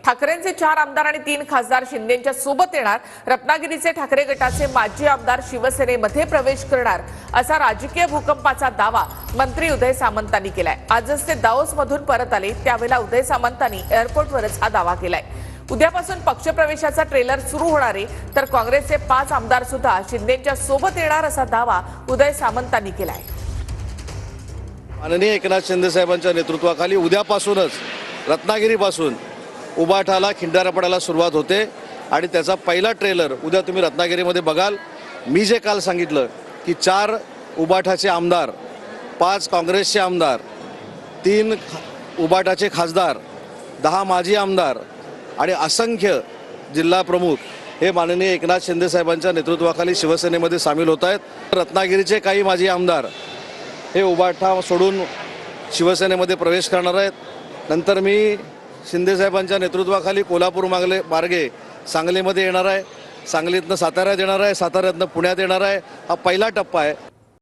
ठाकरेंचे 4 आमदार आणि 3 खासदार शिंदेंच्या सोबत येणार। रत्नागिरीचे ठाकरे गटाचे माजी आमदार शिवसेनेमध्ये प्रवेश करणार असा राजकीय भूकंपाचा दावा मंत्री उदय सामंतांनी केलाय। आजच ते दाओसमधून परत आले त्यावेळेला उदय सामंतांनी एअरपोर्टवरच हा दावा केलाय। उद्यापासून पक्षप्रवेशाचा ट्रेलर सुरू होणार आहे, तर काँग्रेसचे 5 आमदार सुद्धा शिंदेंच्या सोबत येणार असा दावा उदय सामंतांनी केलाय। माननीय एकनाथ शिंदे साहेबांच्या नेतृत्वाखाली उद्यापासूनच रत्नागिरीपासून उबाठाला खिंडारा पडायला सुरुवात होते आणि त्याचा पहिला ट्रेलर उद्या तुम्ही रत्नागिरीमध्ये बघाल। मी जे काल सांगितलं की 4 उबाठाचे आमदार, 5 काँग्रेसचे आमदार, 3 उबाठाचे खासदार, 10 माजी आमदार आणि असंख्य जिल्हा प्रमुख हे माननीय एकनाथ शिंदे साहेबांच्या नेतृत्वाखाली शिवसेनेमध्ये सामील होत आहेत। रत्नागिरीचे काही माजी आमदार हे उबाठा सोडून शिवसेनेमध्ये प्रवेश करणार आहेत। नंतर मी शिंदे साहेबांच्या नेतृत्वाखाली कोल्हापूर मार्गे सांगलीमध्ये येणार आहे, सांगलीतनं साताऱ्यात येणार आहे, साताऱ्यातनं पुण्यात येणार आहे। हा पहिला टप्पा आहे।